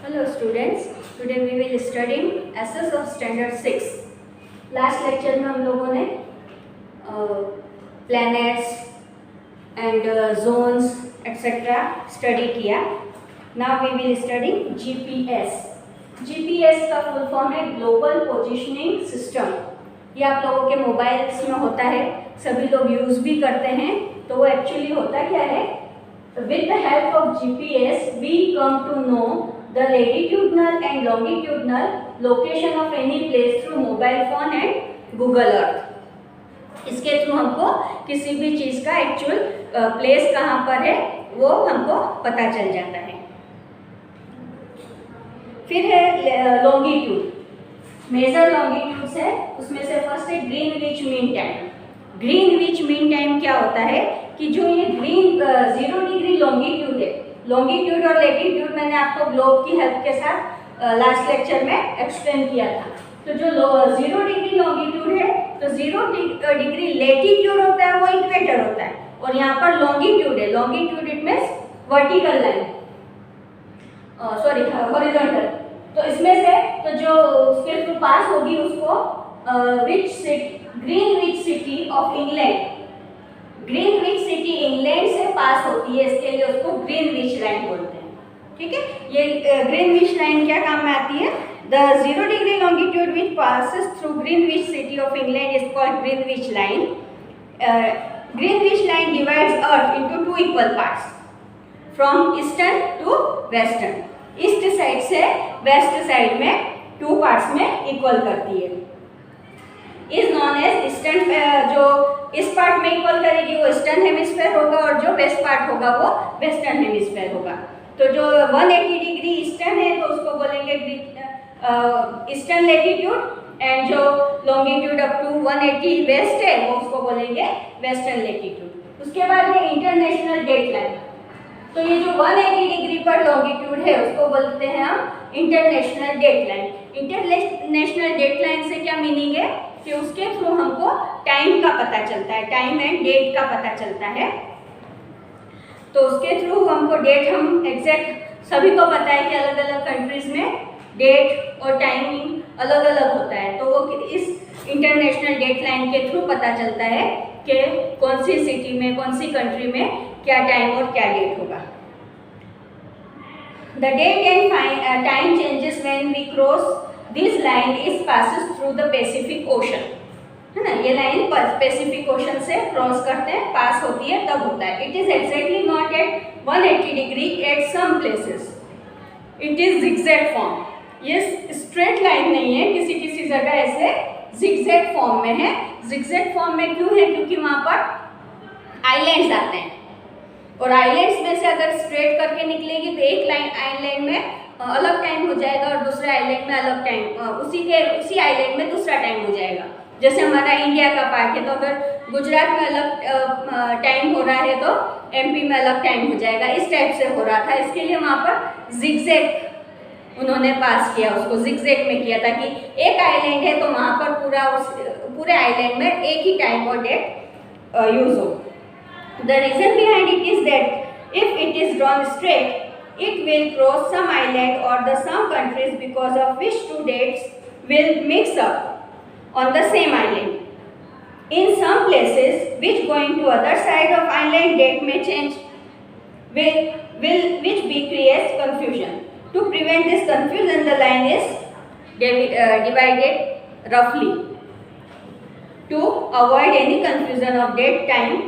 Hello students, today we will study SS of standard 6. Last lecture में हम लोगों ने planets and zones etc. study किया. Now we will study GPS. GPS का full form है Global Positioning System. ये आप लोगों के मोबाइल्स में होता है, सभी लोग यूज़ भी करते हैं. तो वो एक्चुअली होता क्या है? With the help of GPS, we come to know the latitudinal and longitudinal location of any place through mobile phone and Google Earth. इसके थ्रू हमको किसी भी चीज़ का एक्चुअल प्लेस कहाँ पर है वो हमको पता चल जाता है. फिर है लॉन्गिट्यूड. मेजर लॉन्गिट्यूड्स है, उसमें से फर्स्ट है Greenwich mean time. Greenwich mean time क्या होता है कि जो ये 0 डिग्री लॉन्गिट्यूड है, लॉन्गिट्यूड और लेटिट्यूड मैंने आपको ग्लोब की हेल्प के साथ लास्ट लेक्चर में एक्सप्लेन किया था. तो जो 0 डिग्री लॉन्गिट्यूड है तो 0 डिग्री लेटिट्यूड होता है, वो इक्वेटर होता है. और यहाँ पर लॉन्गिट्यूड है, longitude it means vertical line, sorry horizontal. तो इसमें से तो जो उसके थ्रू पास होगी उसको Greenwich city of England, Greenwich city England से पास होती है, इसके लिए उसको ग्रीनविच लाइन बोलते हैं. ठीक है, ये ग्रीनविच लाइन क्या काम में आती है? The 0 degree longitude which passes through Greenwich city of England is called Greenwich line. Greenwich line divides earth into 2 equal parts from eastern to western. East side से वेस्ट साइड में 2 parts में equal करती है. Is known as eastern, जो इस part में equal करेगी वो ईस्टर्न हेमिस्फेयर होगा और जो वेस्ट पार्ट होगा वो वेस्टर्न हेमिस्फेयर होगा. तो जो 180 डिग्री ईस्टर्न है तो उसको बोलेंगे ईस्टर्न लेटिट्यूड, एंड जो लॉन्गिट्यूड अप टू 180 वेस्ट है वो उसको बोलेंगे वेस्टर्न लेटिट्यूड. उसके बाद है इंटरनेशनल डेट लाइन. तो ये जो 180 डिग्री पर लॉन्गिट्यूड है उसको बोलते हैं हम international date line. International date line से क्या मीनिंग है कि उसके थ्रू हमको टाइम का पता चलता है, टाइम एंड डेट का पता चलता है. तो उसके थ्रू हमको डेट, हम एग्जैक्ट सभी को पता है कि अलग अलग कंट्रीज में डेट और टाइमिंग अलग अलग होता है. तो वो इस इंटरनेशनल डेट लाइन के थ्रू पता चलता है कि कौन सी सिटी में, कौन सी कंट्री में क्या टाइम और क्या डेट होगा. The date and time changes when we cross this line is passes through the Pacific Ocean. है ना, ये लाइन पैसिफिक ओशन से क्रॉस करते हैं, पास होती है तब होता है. It is exactly not at 180 degree at some places, it is zigzag form. ये स्ट्रेट लाइन नहीं है, किसी किसी जगह ऐसे जिगजैग फॉर्म में है. जिगजैग फॉर्म में क्यों है? क्योंकि वहाँ पर आइलैंड्स आते हैं और आइलैंड्स में से अगर स्ट्रेट करके निकलेगी तो एक लाइन आइलैंड में अलग टाइम हो जाएगा और दूसरे आइलैंड में अलग टाइम, उसी आइलैंड में दूसरा टाइम हो जाएगा. जैसे हमारा इंडिया का पार्ट है तो अगर गुजरात में अलग टाइम हो रहा है तो एमपी में अलग टाइम हो जाएगा. इस टाइप से हो रहा था, इसके लिए वहाँ पर जिगजैग उन्होंने पास किया, उसको जिगजैग में किया ताकि एक आइलैंड है तो वहाँ पर पूरे आइलैंड में एक ही टाइम और डेट यूज हो. The reason behind it is that if it is drawn straight, it will cross some island or the some countries because of which 2 dates will mix up on the same island. In some places, which going to other side of island date may change, which be creates confusion. To prevent this confusion, the line is divided roughly. To avoid any confusion of date time,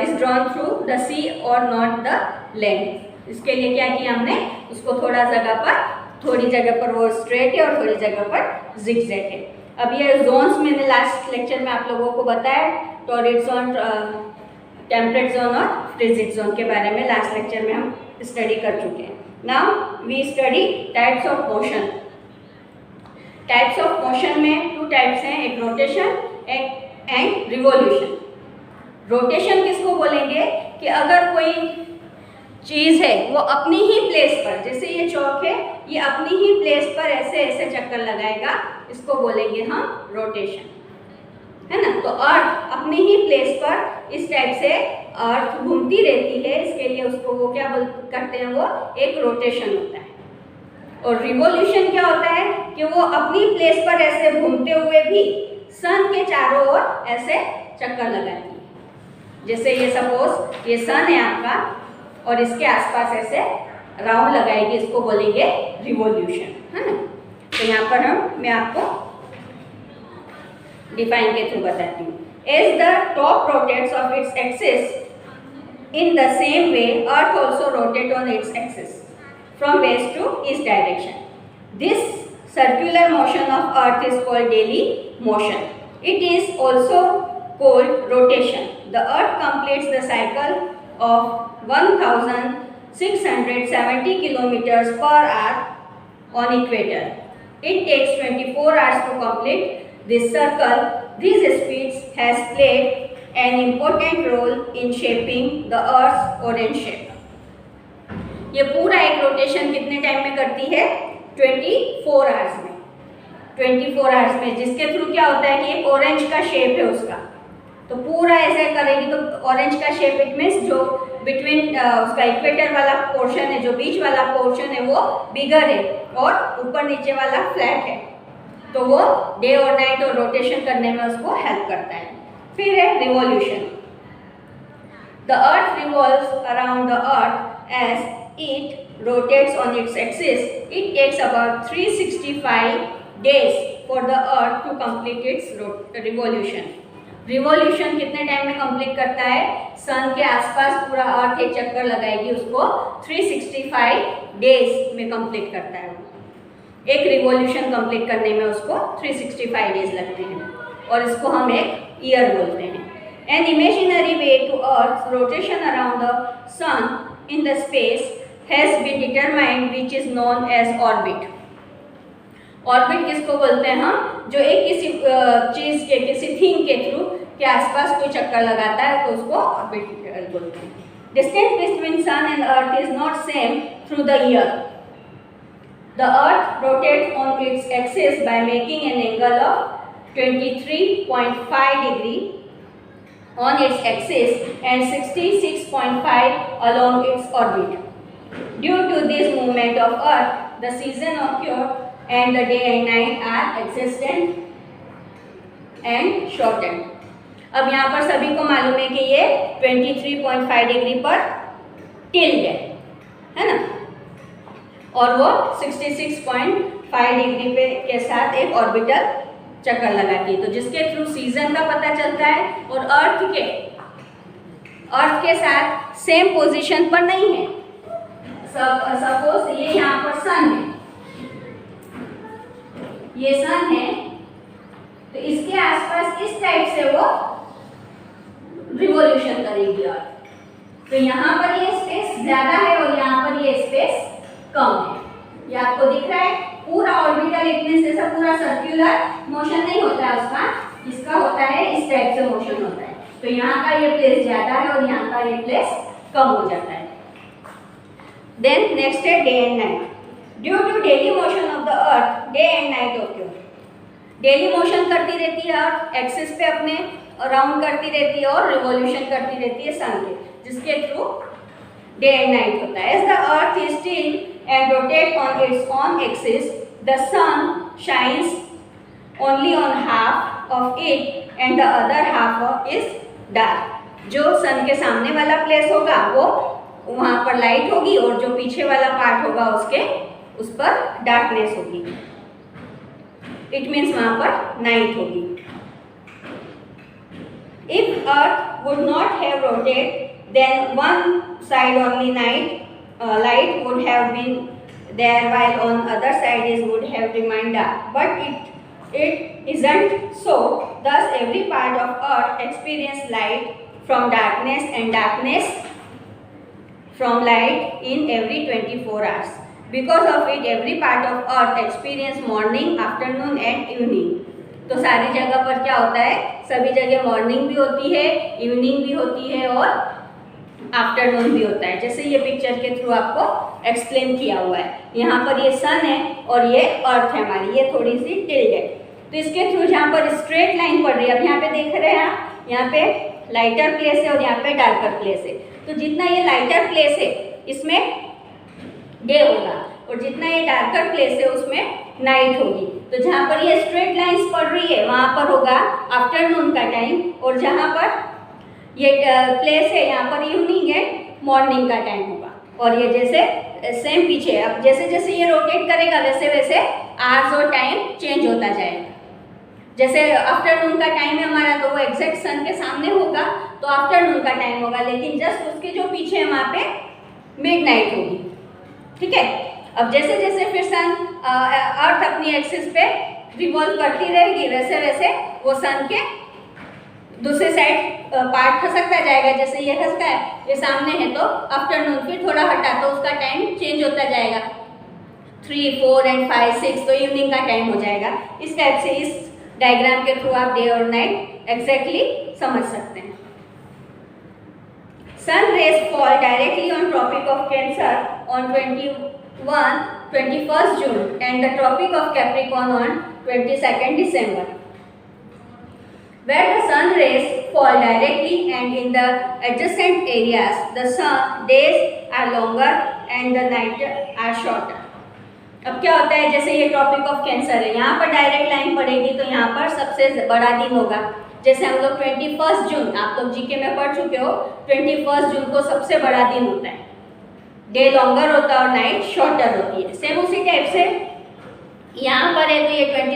is drawn through the sea or not the land. इसके लिए क्या किया हमने, उसको थोड़ी जगह पर वो स्ट्रेट है और थोड़ी जगह पर जिगजैग है. अब ये जोन्स मैंने लास्ट लेक्चर में आप लोगों को बताया, टॉरिड जोन, टेम्परेट जोन और फ्रिजिड जोन के बारे में लास्ट लेक्चर में हम स्टडी कर चुके हैं. Now we study types of motion. Types of motion में 2 टाइप्स हैं, एक रोटेशन एंड रिवॉल्यूशन. रोटेशन किसको बोलेंगे कि अगर कोई चीज़ है वो अपनी ही प्लेस पर, जैसे ये चौक है, ये अपनी ही प्लेस पर ऐसे ऐसे चक्कर लगाएगा, इसको बोलेंगे हम रोटेशन. है ना, तो अर्थ अपनी ही प्लेस पर इस टाइप से अर्थ घूमती रहती है, इसके लिए उसको वो क्या करते हैं, वो एक रोटेशन होता है. और रिवॉल्यूशन क्या होता है कि वो अपनी प्लेस पर ऐसे घूमते हुए भी सन के चारों ओर ऐसे चक्कर लगाती है। जैसे ये सपोज ये सन है आपका और इसके आसपास ऐसे राउंड लगाएगी, इसको बोलेंगे रिवॉल्यूशन, है ना। तो यहाँ पर मैं आपको डिफाइन के थ्रू बताती हूँ। As the top rotates of its axis in the same way earth also rotate on its axis from west to east direction. This circular motion of earth is called daily motion. It is also called rotation. The earth completes the cycle of 1670 kilometers per hour on equator. It takes 24 hours to complete this circle. These speeds has played an important role in shaping the earth's orange shape. ये पूरा एक rotation कितने time में करती है? 24 hours में। 24 hours में, जिसके थ्रू क्या होता है कि एक ऑरेंज का शेप है उसका, तो पूरा ऐसे करेगी तो ऑरेंज का शेप इट मीन्स जो बिटवीन उसका इक्वेटर वाला पोर्शन है, जो बीच वाला पोर्शन है वो बिगर है और ऊपर नीचे वाला फ्लैट है, तो वो डे और नाइट और रोटेशन करने में उसको हेल्प करता है। फिर है revolution. The earth revolves around the earth as it rotates on its axis. It takes about 365 days for the earth to complete its revolution. Revolution कितने टाइम में कंप्लीट करता है? सन के आसपास पूरा अर्थ एक चक्कर लगाएगी, उसको 365 डेज में कंप्लीट करता है। एक रिवॉल्यूशन कंप्लीट करने में उसको 365 डेज लगते हैं और इसको हम एक ईयर बोलते हैं। An imaginary way to Earth's rotation around the sun in the space has been determined, which is known as orbit. Orbit किसको बोलते हैं हम? जो एक किसी चीज़ के, किसी थिंग के थ्रू के आसपास कोई चक्कर लगाता है तो उसको ऑर्बिट बोलते हैं। Distance between sun and earth is not same through the year. The earth rotates on its axis by making an angle of 23.5 degree on its axis and 66.5 along its orbit. Due to this movement of earth, the season occur and the day and night are existent and shortened. अब यहाँ पर सभी को मालूम है कि ये 23.5 degree पर टिल्ट है ना, और वो 66.5 डिग्री पे के साथ एक ऑर्बिटल चक्कर लगाती है, तो जिसके थ्रू सीजन का पता चलता है और अर्थ के साथ सेम पोजीशन पर नहीं है। सपोज ये यहाँ पर सन है, ये सन है, तो इसके आसपास इस टाइप से वो रिवॉल्यूशन करेगी अर्थ। तो यहाँ पर ये स्पेस ज्यादा है और यहाँ पर ये स्पेस कम है। ये आपको दिख रहा है, पूरा ऑर्बिटल इतने से सब पूरा सर्कुलर मोशन नहीं होता है उसका, इसका होता है इस टाइप से मोशन होता है। तो यहाँ का ये प्लेस ज्यादा है और यहाँ का ये प्लेस कम हो जाता है। देन नेक्स्ट है day and night. Due to daily motion of the earth day and night occur. Daily motion करती रहती है अर्थ, एक्सिस पे अपने राउंड करती रहती है और रिवॉल्यूशन करती रहती है सन के, जिसके थ्रू डे एंड नाइट होता है. As the earth is still and rotate on its own axis, the sun shines only on half of it and the other half is dark. जो सन के सामने वाला प्लेस होगा वो वहाँ पर लाइट होगी और जो पीछे वाला पार्ट होगा उसके उस पर डार्कनेस होगी. इट मीन्स वहाँ पर नाइट होगी. If Earth would not have rotated, then one side only light would have been there, while on other side would have remained dark. But it isn't so. Thus, every part of Earth experiences light from darkness and darkness from light in every 24 hours. Because of it, every part of Earth experiences morning, afternoon and evening. तो सारी जगह पर क्या होता है, सभी जगह morning भी होती है, इवनिंग भी होती है और आफ्टरनून भी होता है. जैसे ये पिक्चर के थ्रू आपको एक्सप्लेन किया हुआ है. यहाँ पर ये सन है और ये अर्थ है हमारी, ये थोड़ी सी टिल्ड है. तो इसके थ्रू जहाँ पर स्ट्रेट लाइन पड़ रही है, अब यहाँ पे देख रहे हैं आप, यहाँ पे लाइटर प्लेस है और यहाँ पे डार्कर प्लेस है. तो जितना ये लाइटर प्लेस है इसमें डे होगा और जितना ये डार्कर प्लेस है उसमें नाइट होगी। तो जहाँ पर ये स्ट्रेट लाइंस पड़ रही है वहाँ पर होगा आफ्टरनून का टाइम, और जहाँ पर ये प्लेस है यहाँ पर इवनिंग एंड मॉर्निंग का टाइम होगा। और ये जैसे सेम पीछे, अब जैसे जैसे ये रोटेट करेगा वैसे वैसे आवर्स और टाइम चेंज होता जाएगा। जैसे आफ्टरनून का टाइम है हमारा तो वो एग्जैक्ट सन के सामने होगा तो आफ्टरनून का टाइम होगा, लेकिन जस्ट उसके जो पीछे है वहाँ पे मिडनाइट होगी। ठीक है, अब जैसे जैसे फिर सन अर्थ अपनी एक्सिस पे रिवॉल्व करती रहेगी वैसे वैसे वो सन के दूसरे साइड पार्ट खसकता जाएगा। जैसे ये खसका है, ये सामने है तो आफ्टरनून, फिर थोड़ा हटा तो उसका टाइम चेंज होता जाएगा, 3, 4 एंड 5, 6 तो इवनिंग का टाइम हो जाएगा। इस टाइप से इस डायग्राम के थ्रू आप डे और नाइट एग्जैक्टली समझ सकते हैं। Sun rays fall directly on Tropic of Cancer on 21st June and the Tropic of Capricorn on 22nd December. Where the sun rays fall directly and in the adjacent areas, the sun days are longer and the night are shorter. अब क्या होता है, जैसे ये tropic of cancer है, यहाँ पर direct line पड़ेगी तो यहाँ पर सबसे बड़ा दिन होगा। जैसे हम लोग 21 जून, आप लोग जीके में पढ़ चुके हो, 21 जून को सबसे बड़ा दिन होता है, डे लॉन्गर होता है और नाइट शॉर्टर होती है। सेम उसी टाइप से यहाँ पर है तो ये 22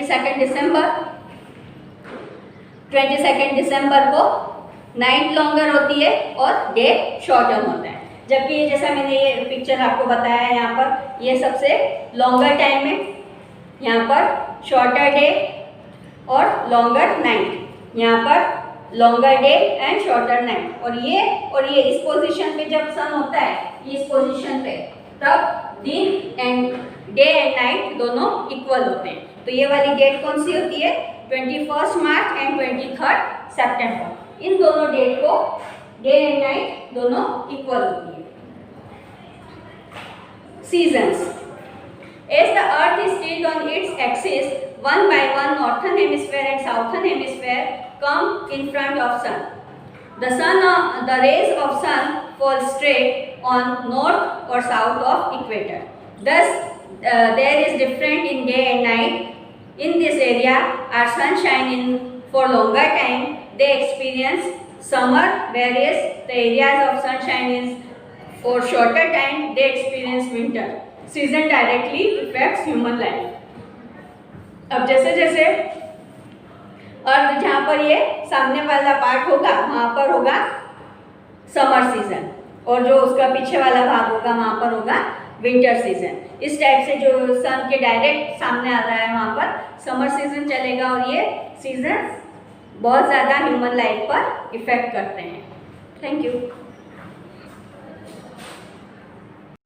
दिसंबर को नाइट लॉन्गर होती है और डे शॉर्टर होता है। जबकि ये जैसा मैंने ये पिक्चर आपको बताया, यहाँ पर ये सबसे लॉन्गर टाइम है, यहाँ पर शॉर्टर डे और लॉन्गर नाइट, यहाँ पर longer day and shorter night. और ये इस पोजीशन पे जब सन होता है, इस पोजीशन पे, तब दिन एंड डे एंड नाइट दोनों इक्वल होते हैं। तो ये वाली डेट कौन सी होती है, 21 मार्च एंड 23 सितंबर। इन दोनों डेट को डे एंड नाइट दोनों इक्वल होती है। Seasons, as the earth is tilted on its axis, one by one northern hemisphere and southern hemisphere come in front of sun. The rays of sun fall straight on north or south of equator. Thus, there is difference in day and night. In this area, are sunshine for longer time. They experience summer, whereas the areas of sunshine is for shorter time. They experience winter. Season directly affects human life. अब जैसे जैसे अर्थ जहाँ पर ये सामने वाला part होगा वहाँ पर होगा समर सीजन, और जो उसका पीछे वाला भाग होगा वहाँ पर होगा विंटर सीजन। इस टाइप से जो सन के डायरेक्ट सामने आ रहा है वहाँ पर समर सीजन चलेगा, और ये सीजन बहुत ज़्यादा ह्यूमन लाइफ पर इफेक्ट करते हैं। Thank you.